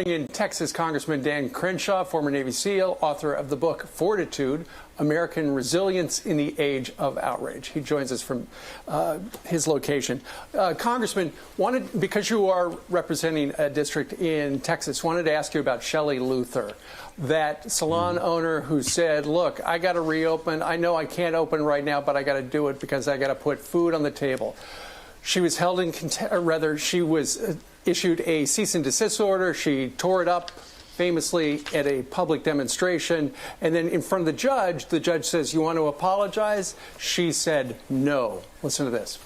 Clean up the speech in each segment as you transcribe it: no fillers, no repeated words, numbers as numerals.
In Texas, Congressman Dan Crenshaw, former Navy SEAL, author of the book Fortitude, American Resilience in the Age of Outrage. He joins us from his location. Congressman, because you are representing a district in Texas, wanted to ask you about Shelley Luther, that salon owner who said, look, I got to reopen. I know I can't open right now, but I got to do it because I got to put food on the table. She was held in contempt, or rather, she was issued a cease and desist order. She tore it up famously at a public demonstration. And then in front of the judge says, you want to apologize? She said no. Listen to this.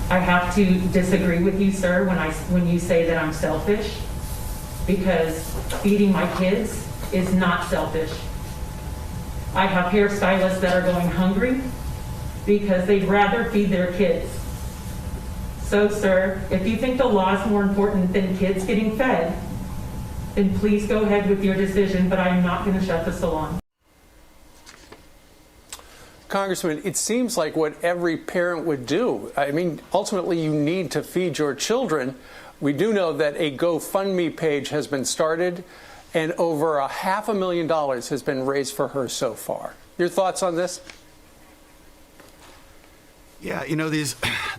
I have to disagree with you, sir, when you say that I'm selfish, because feeding my kids is not selfish. I have hairstylists that are going hungry because they'd rather feed their kids. So, sir, if you think the law is more important than kids getting fed, then please go ahead with your decision, but I'm not going to shut the salon. Congressman, it seems like what every parent would do. I mean, ultimately, you need to feed your children. We do know that a GoFundMe page has been started, and over $500,000 has been raised for her so far. Your thoughts on this? Yeah, you know, these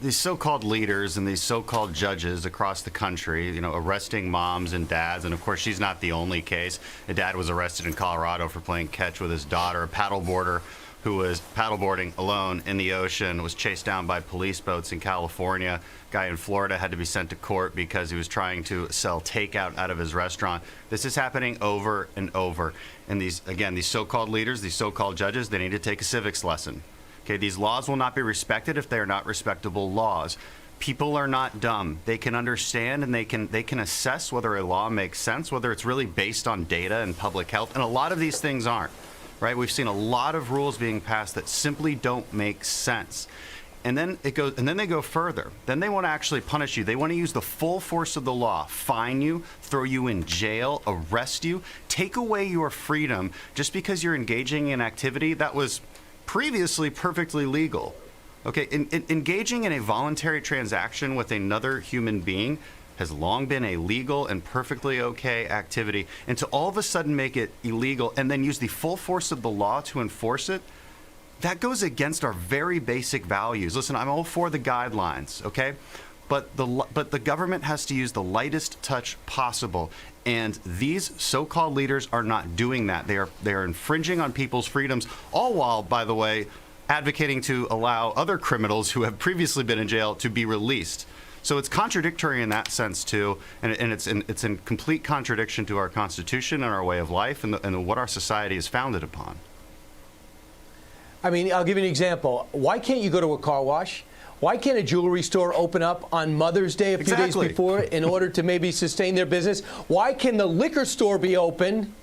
so-called leaders and these so-called judges across the country, you know, arresting moms and dads. And of course, she's not the only case. A dad was arrested in Colorado for playing catch with his daughter. A paddleboarder who was paddleboarding alone in the ocean was chased down by police boats in California. Guy in Florida had to be sent to court because he was trying to sell takeout out of his restaurant. This is happening over and over. And these so-called leaders, these so-called judges, they need to take a civics lesson. Okay, these laws will not be respected if they are not respectable laws. People are not dumb. They can understand and they can assess whether a law makes sense, whether it's really based on data and public health. And a lot of these things aren't, right? We've seen a lot of rules being passed that simply don't make sense. And then they go further. Then they want to actually punish you. They want to use the full force of the law, fine you, throw you in jail, arrest you, take away your freedom just because you're engaging in activity that was previously perfectly legal. Okay, engaging in a voluntary transaction with another human being has long been a legal and perfectly okay activity. And to all of a sudden make it illegal and then use the full force of the law to enforce it, that goes against our very basic values. Listen, I'm all for the guidelines, okay? But the government has to use the lightest touch possible. And these so-called leaders are not doing that. They are infringing on people's freedoms, all while, by the way, advocating to allow other criminals who have previously been in jail to be released. So it's contradictory in that sense, too, and it's in complete contradiction to our Constitution and our way of life and what our society is founded upon. I mean, I'll give you an example. Why can't you go to a car wash? Why can't a jewelry store open up on Mother's Day a few days before in order to maybe sustain their business? Why can the liquor store be open?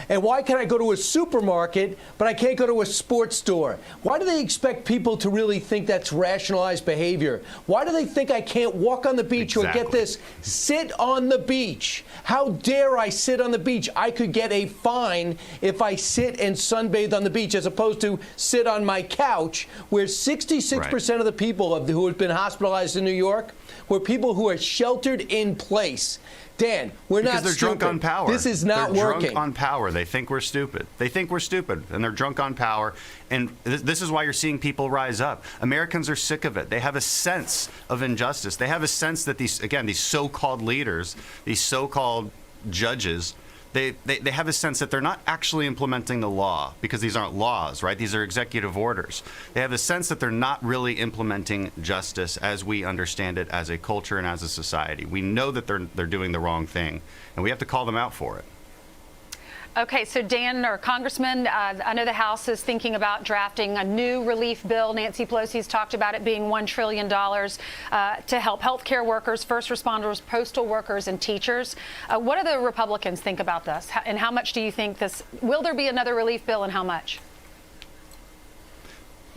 And why can I go to a supermarket, but I can't go to a sports store? Why do they expect people to really think that's rationalized behavior? Why do they think I can't walk on the beach or get this, sit on the beach? How dare I sit on the beach? I could get a fine if I sit and sunbathe on the beach as opposed to sit on my couch, where 66% of the people who have been hospitalized in New York were people who are sheltered in place. Dan, we're not stupid. Because they're drunk on power. This is not working. They're drunk on power. They think we're stupid. They think we're stupid, and they're drunk on power. And this is why you're seeing people rise up. Americans are sick of it. They have a sense of injustice. They have a sense that these so-called leaders, these so-called judges, they have a sense that they're not actually implementing the law, because these aren't laws, right? These are executive orders. They have a sense that they're not really implementing justice as we understand it as a culture and as a society. We know that they're doing the wrong thing, and we have to call them out for it. Okay, so Dan, or Congressman, I know the House is thinking about drafting a new relief bill. Nancy Pelosi's talked about it being $1 trillion to help healthcare workers, first responders, postal workers, and teachers. What do the Republicans think about this? And how much do you think this, will there be another relief bill, and how much?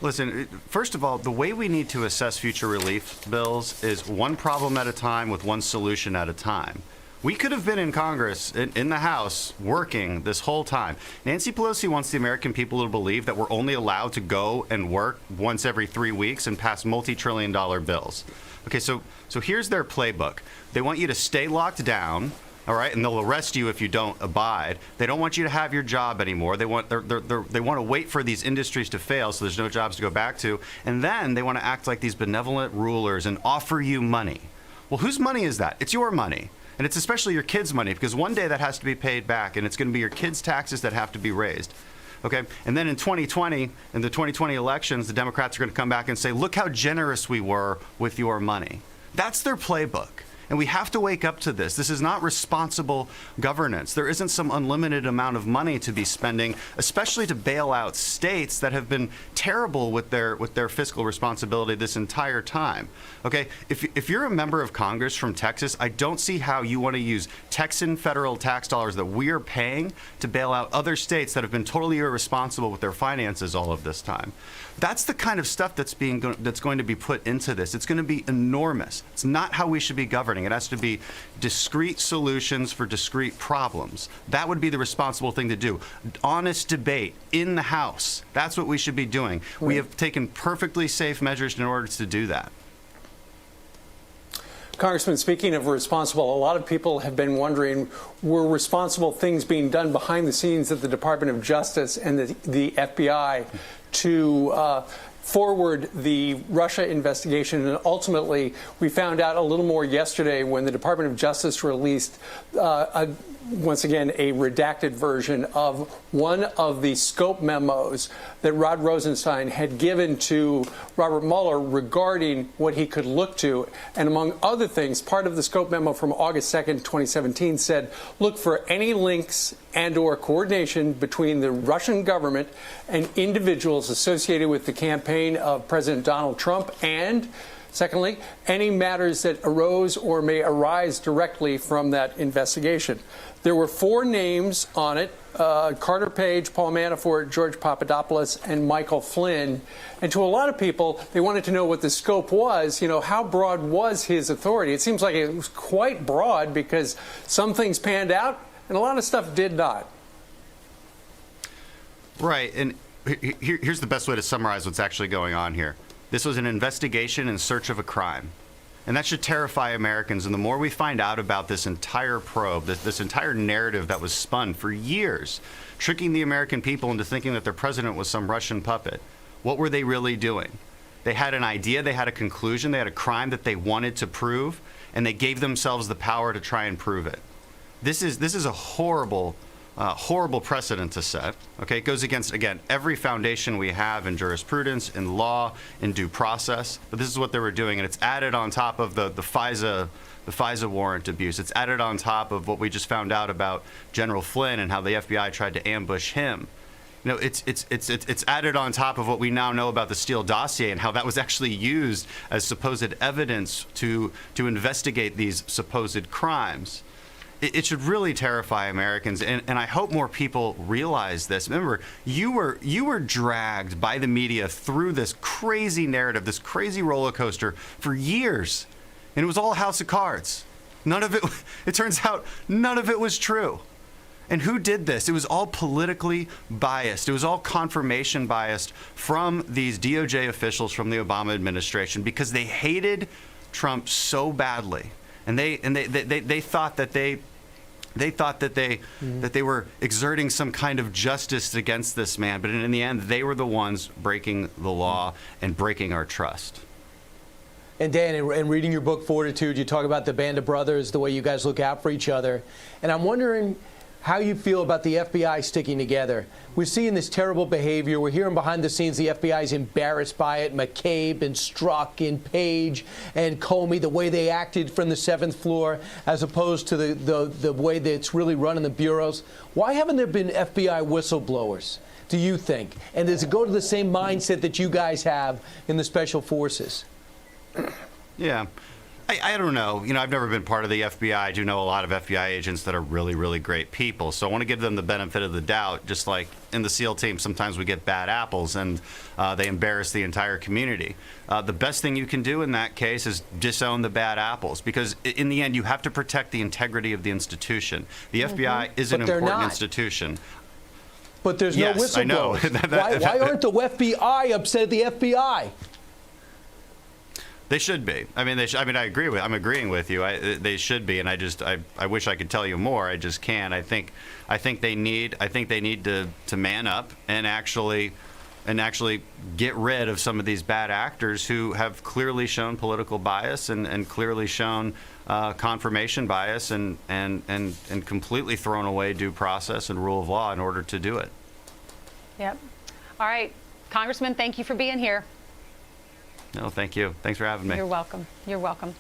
Listen, first of all, the way we need to assess future relief bills is one problem at a time with one solution at a time. We could have been in Congress, in the House, working this whole time. Nancy Pelosi wants the American people to believe that we're only allowed to go and work once every 3 weeks and pass multi-trillion-dollar bills. Okay, so here's their playbook. They want you to stay locked down. All right, and they'll arrest you if you don't abide. They don't want you to have your job anymore. They want to wait for these industries to fail so there's no jobs to go back to. And then they want to act like these benevolent rulers and offer you money. Well, whose money is that? It's your money. And it's especially your kids' money, because one day that has to be paid back, and it's going to be your kids' taxes that have to be raised. Okay, and then in 2020, in the 2020 elections, the Democrats are going to come back and say, look how generous we were with your money. That's their playbook. And we have to wake up to this. This is not responsible governance. There isn't some unlimited amount of money to be spending, especially to bail out states that have been terrible with their fiscal responsibility this entire time. Okay, if you're a member of Congress from Texas, I don't see how you want to use Texan federal tax dollars that we are paying to bail out other states that have been totally irresponsible with their finances all of this time. That's the kind of stuff that's going to be put into this. It's going to be enormous. It's not how we should be governing. It has to be discrete solutions for discrete problems. That would be the responsible thing to do. Honest debate in the House. That's what we should be doing. Right. We have taken perfectly safe measures in order to do that. Congressman, speaking of responsible, a lot of people have been wondering, were responsible things being done behind the scenes at the Department of Justice and the FBI to forward the Russia investigation? And ultimately, we found out a little more yesterday when the Department of Justice released once again, a redacted version of one of the scope memos that Rod Rosenstein had given to Robert Mueller regarding what he could look to. And among other things, part of the scope memo from August 2nd, 2017 said, look for any links and or coordination between the Russian government and individuals associated with the campaign of President Donald Trump, and secondly, any matters that arose or may arise directly from that investigation. There were 4 names on it: Carter Page, Paul Manafort, George Papadopoulos, and Michael Flynn. And to a lot of people, they wanted to know what the scope was. You know, how broad was his authority? It seems like it was quite broad, because some things panned out and a lot of stuff did not. Right. And here's the best way to summarize what's actually going on here. This was an investigation in search of a crime. And that should terrify Americans. And the more we find out about this entire probe, this entire narrative that was spun for years, tricking the American people into thinking that their president was some Russian puppet, what were they really doing? They had an idea, they had a conclusion, they had a crime that they wanted to prove, and they gave themselves the power to try and prove it. This is a horrible precedent to set. Okay, it goes against, again, every foundation we have in jurisprudence, in law, in due process. But this is what they were doing, and it's added on top of the FISA warrant abuse. It's added on top of what we just found out about General Flynn and how the FBI tried to ambush him. You know, it's added on top of what we now know about the Steele dossier and how that was actually used as supposed evidence to investigate these supposed crimes. It should really terrify Americans, and I hope more people realize this. Remember, you were dragged by the media through this crazy narrative, this crazy roller coaster for years, and it was all a house of cards. None of it, it turns out, none of it was true. And who did this? It was all politically biased. It was all confirmation biased from these DOJ officials from the Obama administration, because they hated Trump so badly, and they thought that they were exerting some kind of justice against this man, but in the end, they were the ones breaking the law and breaking our trust. And Dan, in reading your book, Fortitude, you talk about the band of brothers, the way you guys look out for each other. And I'm wondering how you feel about the FBI sticking together. We're seeing this terrible behavior. We're hearing behind the scenes the FBI is embarrassed by it. McCabe and Strzok and Page and Comey, the way they acted from the 7th floor as opposed to the way that it's really run in the bureaus. Why haven't there been FBI whistleblowers, do you think? And does it go to the same mindset that you guys have in the Special Forces? Yeah. I don't know. You know, I've never been part of the FBI. I do know a lot of FBI agents that are really, really great people. So I want to give them the benefit of the doubt. Just like in the SEAL team, sometimes we get bad apples and they embarrass the entire community. The best thing you can do in that case is disown the bad apples, because in the end, you have to protect the integrity of the institution. The FBI is an important institution. But there's no whistleblowers. I know. Why aren't the FBI upset at the FBI? They should be. I mean, I'm agreeing with you. They should be, and I wish I could tell you more. I just can't. I think they need to man up and actually get rid of some of these bad actors who have clearly shown political bias and clearly shown confirmation bias and completely thrown away due process and rule of law in order to do it. Yep. All right, Congressman, thank you for being here. No, thank you. Thanks for having me. You're welcome. You're welcome.